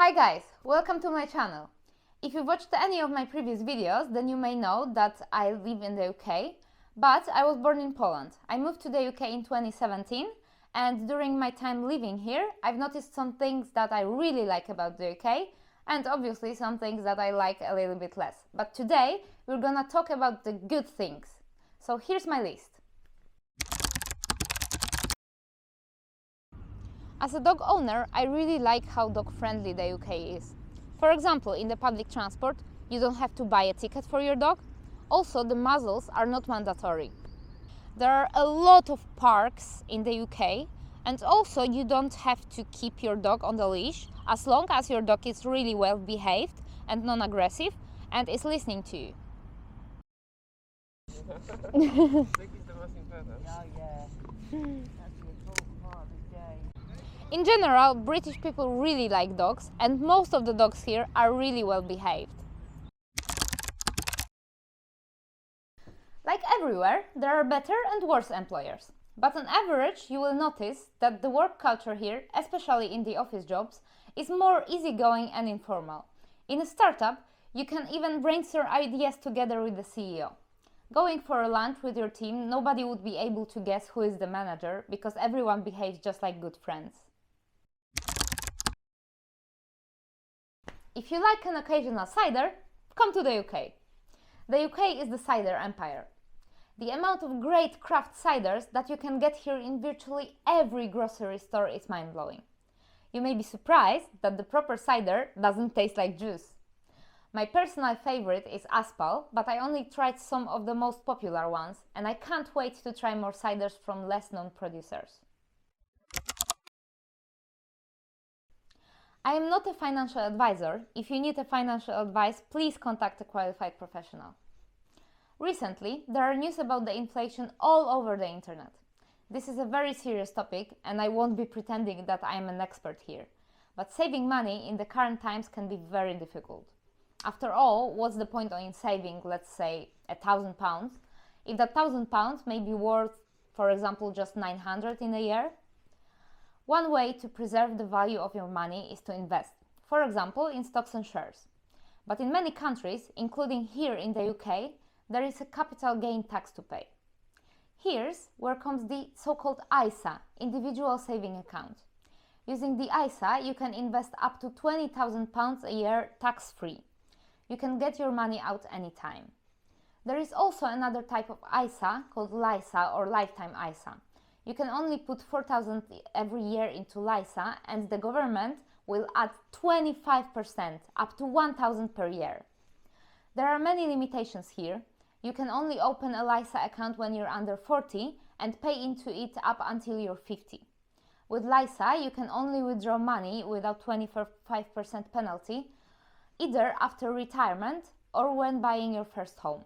Hi guys, welcome to my channel. If you've watched any of my previous videos, then you may know that I live in the UK, but I was born in Poland. I moved to the UK in 2017, and during my time living here, I've noticed some things that I really like about the UK, and obviously some things that I like a little bit less. But today, we're gonna talk about the good things. So here's my list. As a dog owner, I really like how dog-friendly the UK is. For example, in the public transport, you don't have to buy a ticket for your dog. Also, the muzzles are not mandatory. There are a lot of parks in the UK, and also you don't have to keep your dog on the leash as long as your dog is really well behaved and non-aggressive and is listening to you. In general, British people really like dogs, and most of the dogs here are really well behaved. Like everywhere, there are better and worse employers. But on average, you will notice that the work culture here, especially in the office jobs, is more easygoing and informal. In a startup, you can even brainstorm ideas together with the CEO. Going for a lunch with your team, nobody would be able to guess who is the manager because everyone behaves just like good friends. If you like an occasional cider, come to the UK. The UK is the Cider Empire. The amount of great craft ciders that you can get here in virtually every grocery store is mind-blowing. You may be surprised that the proper cider doesn't taste like juice. My personal favorite is Aspal, but I only tried some of the most popular ones, and I can't wait to try more ciders from less-known producers. I am not a financial advisor. If you need a financial advice, please contact a qualified professional. Recently, there are news about the inflation all over the internet. This is a very serious topic, and I won't be pretending that I am an expert here. But saving money in the current times can be very difficult. After all, what's the point in saving, let's say, £1,000, if that £1,000 may be worth, for example, just 900 in a year? One way to preserve the value of your money is to invest, for example, in stocks and shares. But in many countries, including here in the UK, there is a capital gain tax to pay. Here's where comes the so-called ISA, Individual Saving Account. Using the ISA, you can invest up to £20,000 a year tax-free. You can get your money out anytime. There is also another type of ISA called LISA or Lifetime ISA. You can only put 4,000 every year into LISA, and the government will add 25%, up to 1,000 per year. There are many limitations here. You can only open a LISA account when you're under 40 and pay into it up until you're 50. With LISA, you can only withdraw money without 25% penalty, either after retirement or when buying your first home.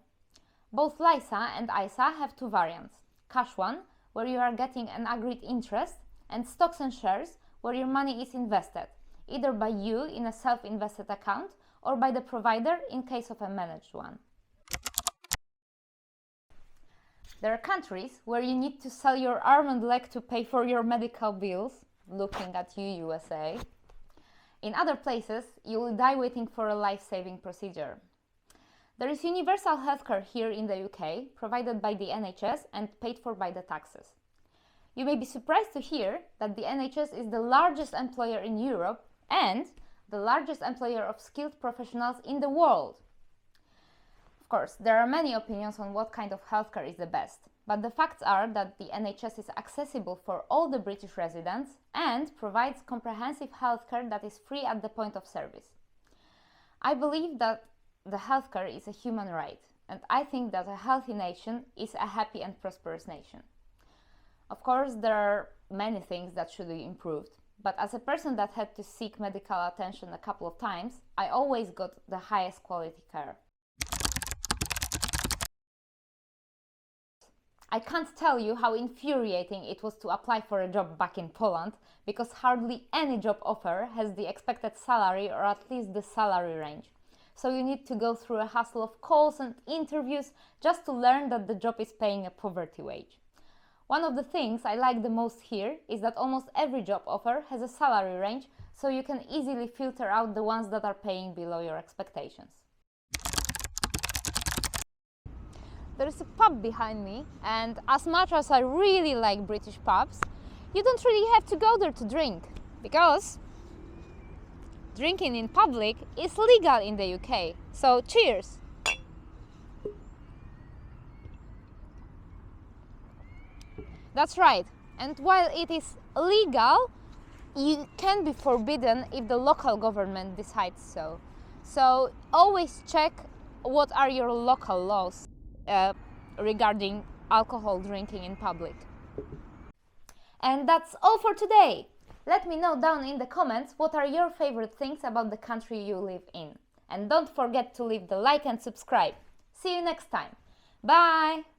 Both LISA and ISA have two variants: cash one, where you are getting an agreed interest, and stocks and shares, where your money is invested, either by you in a self-invested account or by the provider in case of a managed one. There are countries where you need to sell your arm and leg to pay for your medical bills, looking at you, USA. In other places, you will die waiting for a life-saving procedure. There is universal healthcare here in the UK, provided by the NHS and paid for by the taxes. You may be surprised to hear that the NHS is the largest employer in Europe and the largest employer of skilled professionals in the world. Of course, there are many opinions on what kind of healthcare is the best, but the facts are that the NHS is accessible for all the British residents and provides comprehensive healthcare that is free at the point of service. I believe that the healthcare is a human right, and I think that a healthy nation is a happy and prosperous nation. Of course, there are many things that should be improved, but as a person that had to seek medical attention a couple of times, I always got the highest quality care. I can't tell you how infuriating it was to apply for a job back in Poland, because hardly any job offer has the expected salary or at least the salary range. So you need to go through a hassle of calls and interviews just to learn that the job is paying a poverty wage. One of the things I like the most here is that almost every job offer has a salary range, so you can easily filter out the ones that are paying below your expectations. There is a pub behind me, and as much as I really like British pubs, you don't really have to go there to drink, because drinking in public is legal in the UK. So cheers! That's right, and while it is legal, you can be forbidden if the local government decides so. So always check what are your local laws regarding alcohol drinking in public. And that's all for today. Let me know down in the comments what are your favorite things about the country you live in. And don't forget to leave the like and subscribe. See you next time. Bye!